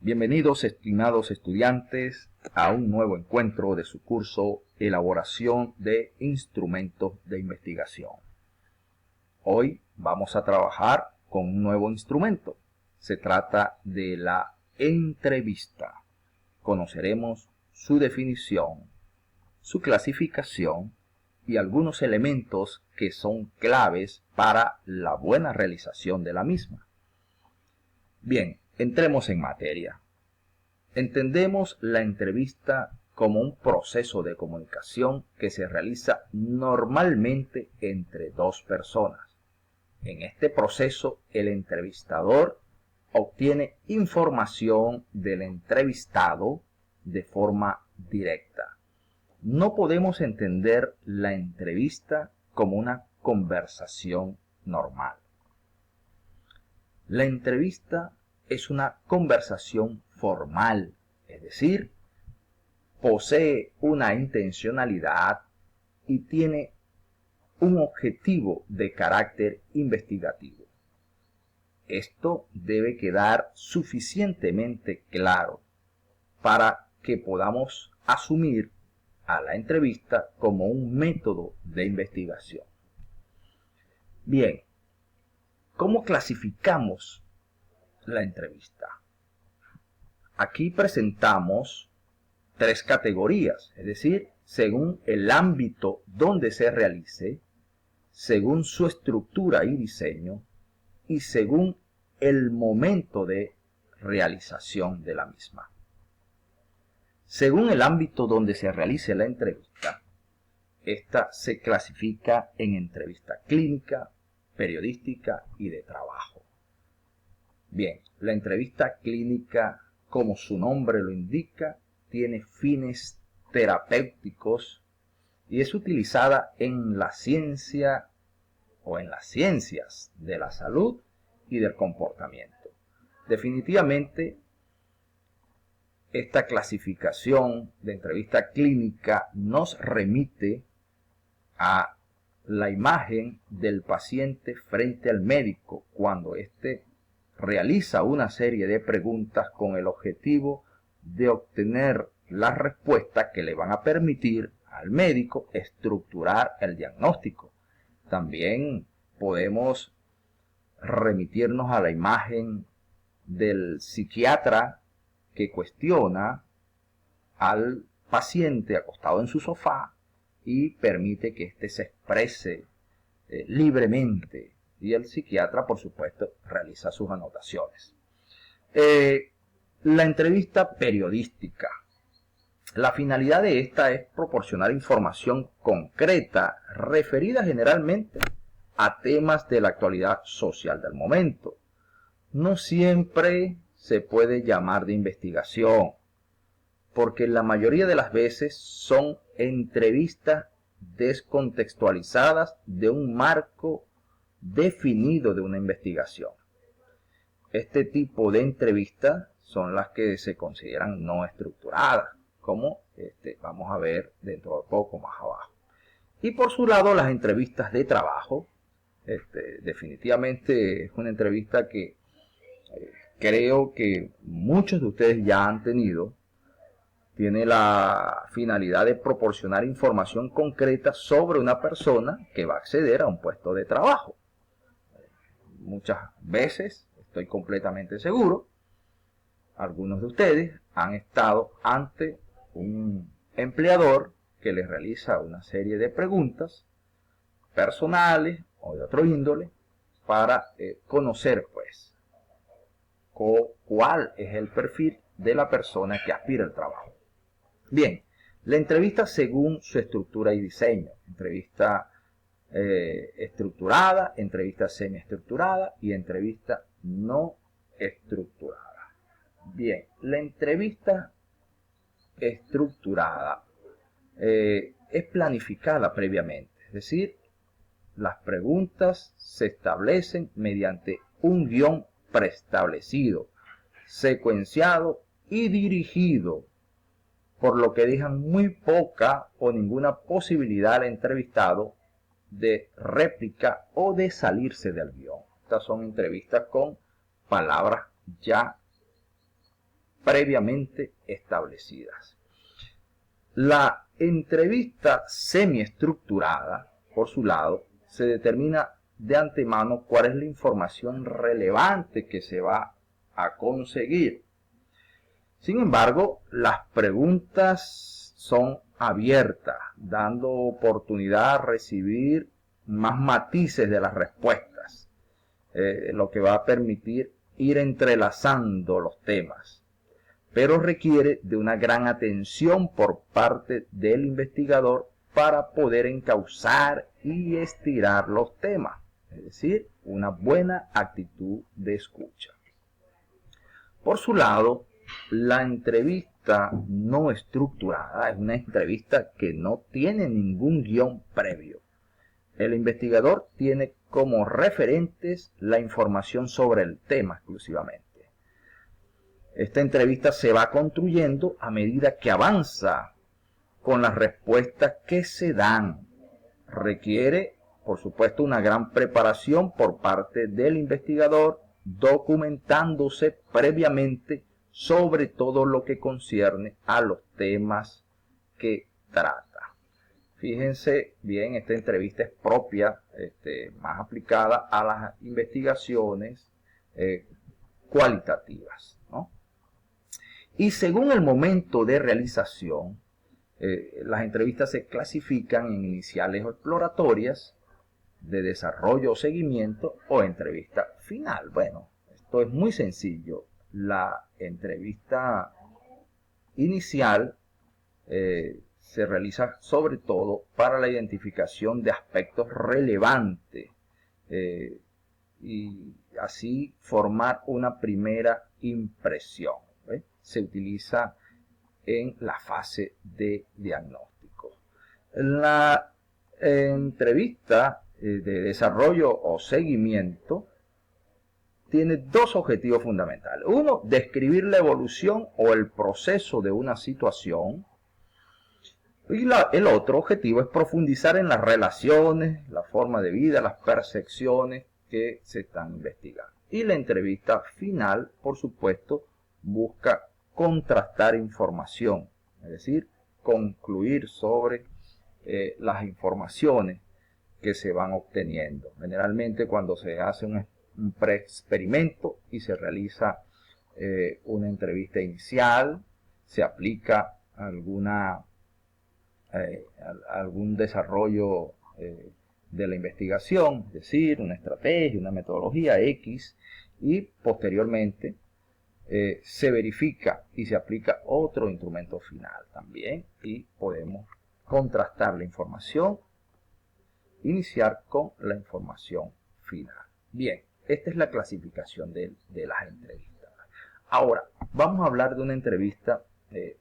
Bienvenidos, estimados estudiantes, a un nuevo encuentro de su curso Elaboración de Instrumentos de Investigación. Hoy vamos a trabajar con un nuevo instrumento. Se trata de la entrevista. Conoceremos su definición, su clasificación y algunos elementos que son claves para la buena realización de la misma. Bien, entremos en materia. Entendemos la entrevista como un proceso de comunicación que se realiza normalmente entre dos personas. En este proceso, el entrevistador obtiene información del entrevistado de forma directa. No podemos entender la entrevista como una conversación normal. La entrevista es una conversación formal, es decir, posee una intencionalidad y tiene un objetivo de carácter investigativo. Esto debe quedar suficientemente claro para que podamos asumir a la entrevista como un método de investigación. Bien, ¿cómo clasificamos la entrevista? Aquí presentamos tres categorías, es decir, según el ámbito donde se realice, según su estructura y diseño, y según el momento de realización de la misma. Según el ámbito donde se realice la entrevista, esta se clasifica en entrevista clínica, periodística y de trabajo. Bien, la entrevista clínica, como su nombre lo indica, tiene fines terapéuticos y es utilizada en la ciencia o en las ciencias de la salud y del comportamiento. Definitivamente, esta clasificación de entrevista clínica nos remite a la imagen del paciente frente al médico cuando éste realiza una serie de preguntas con el objetivo de obtener las respuestas que le van a permitir al médico estructurar el diagnóstico. También podemos remitirnos a la imagen del psiquiatra que cuestiona al paciente acostado en su sofá y permite que éste se exprese libremente. Y el psiquiatra, por supuesto, realiza sus anotaciones. La entrevista periodística. La finalidad de esta es proporcionar información concreta referida generalmente a temas de la actualidad social del momento. No siempre se puede llamar de investigación, porque la mayoría de las veces son entrevistas descontextualizadas de un marco definido de una investigación. Este tipo de entrevistas son las que se consideran no estructuradas, como vamos a ver dentro de poco más abajo. Y por su lado, las entrevistas de trabajo, definitivamente es una entrevista que creo que muchos de ustedes ya han tenido. Tiene la finalidad de proporcionar información concreta sobre una persona que va a acceder a un puesto de trabajo. Muchas veces, estoy completamente seguro, algunos de ustedes han estado ante un empleador que les realiza una serie de preguntas personales o de otro índole para conocer, pues, cuál es el perfil de la persona que aspira al trabajo. Bien, la entrevista según su estructura y diseño. Entrevista estructurada, entrevista semiestructurada y entrevista no estructurada. Bien, la entrevista estructurada es planificada previamente, es decir, las preguntas se establecen mediante un guión preestablecido, secuenciado y dirigido, por lo que dejan muy poca o ninguna posibilidad al entrevistado de réplica o de salirse del guión. Estas son entrevistas con palabras ya previamente establecidas. La entrevista semiestructurada, por su lado, se determina de antemano cuál es la información relevante que se va a conseguir. Sin embargo, las preguntas son abiertas, dando oportunidad a recibir más matices de las respuestas, lo que va a permitir ir entrelazando los temas, pero requiere de una gran atención por parte del investigador para poder encauzar y estirar los temas, es decir, una buena actitud de escucha. Por su lado, la entrevista no estructurada es una entrevista que no tiene ningún guión previo. El investigador tiene como referentes la información sobre el tema exclusivamente. Esta entrevista se va construyendo a medida que avanza con las respuestas que se dan. Requiere, por supuesto, una gran preparación por parte del investigador, documentándose previamente sobre todo lo que concierne a los temas que trata. Fíjense bien, esta entrevista es propia, más aplicada a las investigaciones cualitativas, ¿no? Y según el momento de realización, las entrevistas se clasifican en iniciales o exploratorias, de desarrollo o seguimiento, o entrevista final. Bueno, esto es muy sencillo. La entrevista inicial se realiza sobre todo para la identificación de aspectos relevantes y así formar una primera impresión. Se utiliza en la fase de diagnóstico. La entrevista de desarrollo o seguimiento tiene dos objetivos fundamentales. Uno, describir la evolución o el proceso de una situación. Y el otro objetivo es profundizar en las relaciones, la forma de vida, las percepciones que se están investigando. Y la entrevista final, por supuesto, busca contrastar información, es decir, concluir sobre las informaciones que se van obteniendo. Generalmente cuando se hace un preexperimento y se realiza una entrevista inicial, se aplica algún desarrollo de la investigación, es decir, una estrategia, una metodología X, y posteriormente se verifica y se aplica otro instrumento final también, y podemos contrastar la información inicial con la información final. Bien, esta es la clasificación de las entrevistas. Ahora, vamos a hablar de una entrevista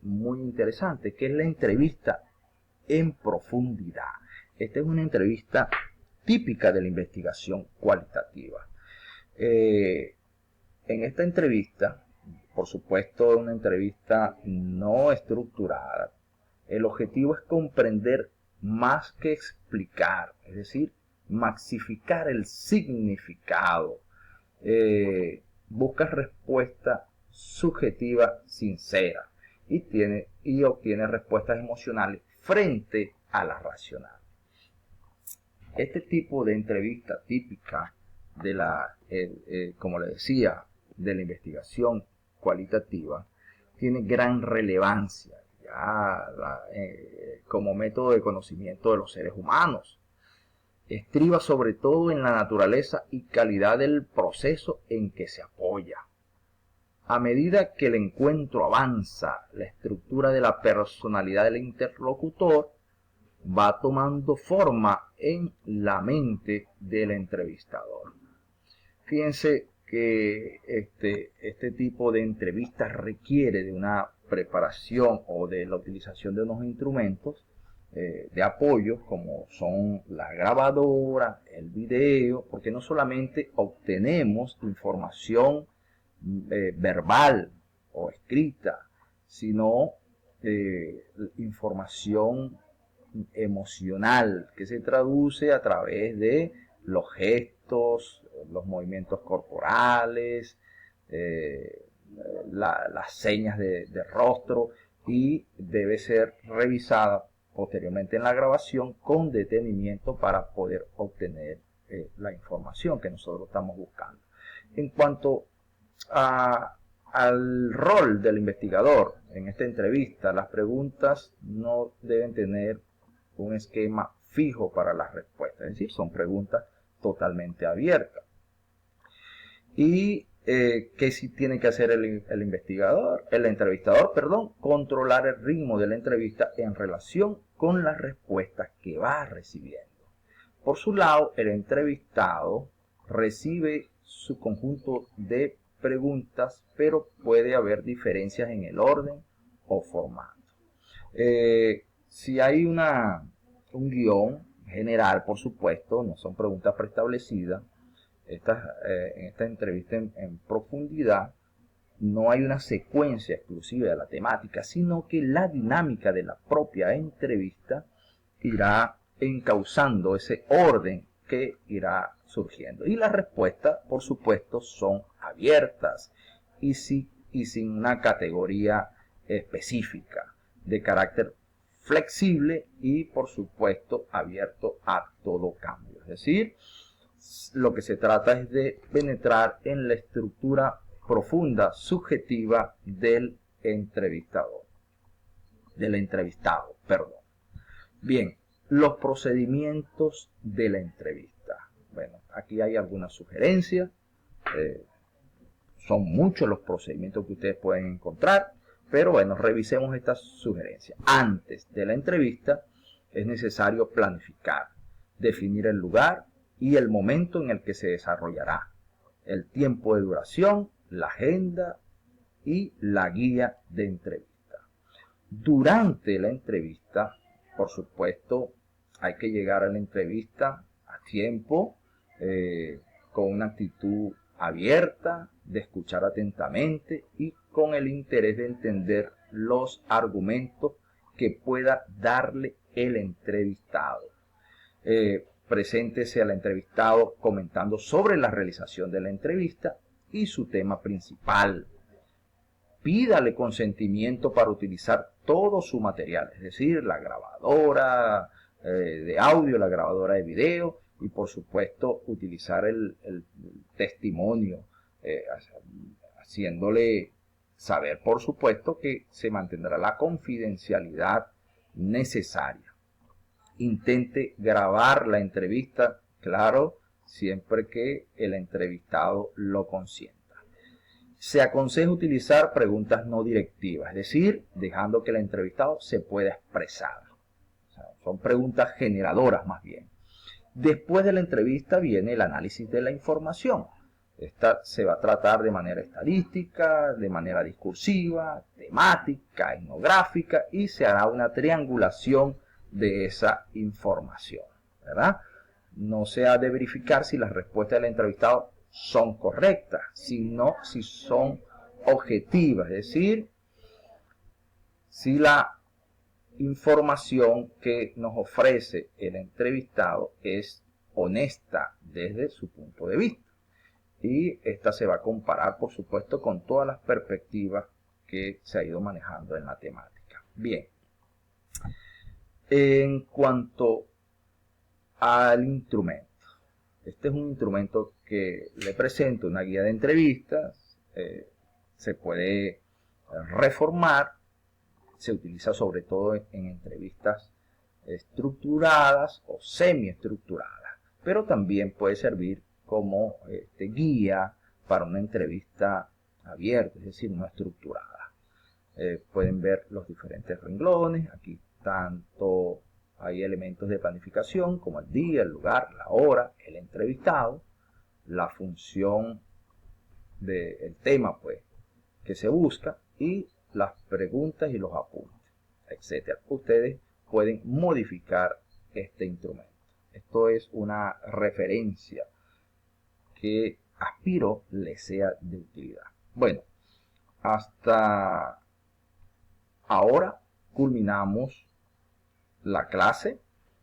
muy interesante, que es la entrevista en profundidad. Esta es una entrevista típica de la investigación cualitativa. En esta entrevista, por supuesto, es una entrevista no estructurada. El objetivo es comprender más que explicar, es decir, maxificar el significado. Busca respuesta subjetiva sincera y obtiene respuestas emocionales frente a la racional. Este tipo de entrevista típica de como le decía, de la investigación cualitativa tiene gran relevancia como método de conocimiento de los seres humanos. Estriba sobre todo en la naturaleza y calidad del proceso en que se apoya. A medida que el encuentro avanza, la estructura de la personalidad del interlocutor va tomando forma en la mente del entrevistador. Fíjense que este tipo de entrevistas requiere de una preparación o de la utilización de unos instrumentos de apoyo, como son la grabadora, el video, porque no solamente obtenemos información verbal o escrita, sino información emocional que se traduce a través de los gestos, los movimientos corporales, las señas de rostro y debe ser revisada posteriormente en la grabación con detenimiento para poder obtener la información que nosotros estamos buscando. En cuanto al rol del investigador en esta entrevista, las preguntas no deben tener un esquema fijo para las respuestas, es decir, son preguntas totalmente abiertas. Y ¿qué sí tiene que hacer el entrevistador, perdón? Controlar el ritmo de la entrevista en relación con las respuestas que va recibiendo. Por su lado, el entrevistado recibe su conjunto de preguntas, pero puede haber diferencias en el orden o formato. Si hay un guión general, por supuesto, no son preguntas preestablecidas, en esta entrevista en profundidad no hay una secuencia exclusiva de la temática, sino que la dinámica de la propia entrevista irá encauzando ese orden que irá surgiendo. Y las respuestas, por supuesto, son abiertas y sin una categoría específica, de carácter flexible y, por supuesto, abierto a todo cambio. Es decir, lo que se trata es de penetrar en la estructura profunda, subjetiva del entrevistado. Bien, los procedimientos de la entrevista. Bueno, aquí hay algunas sugerencias. Son muchos los procedimientos que ustedes pueden encontrar, pero bueno, revisemos estas sugerencias. Antes de la entrevista es necesario planificar, definir el lugar y el momento en el que se desarrollará, el tiempo de duración, la agenda y la guía de entrevista. Durante la entrevista, por supuesto, hay que llegar a la entrevista a tiempo, con una actitud abierta, de escuchar atentamente y con el interés de entender los argumentos que pueda darle el entrevistado. Preséntese al entrevistado comentando sobre la realización de la entrevista y su tema principal. Pídale consentimiento para utilizar todo su material, es decir, la grabadora de audio, la grabadora de video y por supuesto utilizar el testimonio, haciéndole saber por supuesto que se mantendrá la confidencialidad necesaria. Intente grabar la entrevista, claro, siempre que el entrevistado lo consienta. Se aconseja utilizar preguntas no directivas, es decir, dejando que el entrevistado se pueda expresar. O sea, son preguntas generadoras más bien. Después de la entrevista viene el análisis de la información. Esta se va a tratar de manera estadística, de manera discursiva, temática, etnográfica y se hará una triangulación de esa información, ¿verdad? No se ha de verificar si las respuestas del entrevistado son correctas, sino si son objetivas, es decir, si la información que nos ofrece el entrevistado es honesta desde su punto de vista. Y esta se va a comparar, por supuesto, con todas las perspectivas que se ha ido manejando en la temática. Bien. En cuanto al instrumento, este es un instrumento que le presento, una guía de entrevistas, se puede reformar, se utiliza sobre todo en entrevistas estructuradas o semiestructuradas, pero también puede servir como guía para una entrevista abierta, es decir, no estructurada. Pueden ver los diferentes renglones, aquí tanto hay elementos de planificación como el día, el lugar, la hora, el entrevistado, la función del tema pues, que se busca y las preguntas y los apuntes, etc. Ustedes pueden modificar este instrumento. Esto es una referencia que aspiro les sea de utilidad. Bueno, hasta ahora culminamos la clase.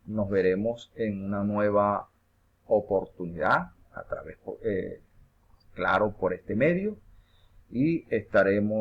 Nos veremos en una nueva oportunidad a través, claro, por este medio. y estaremos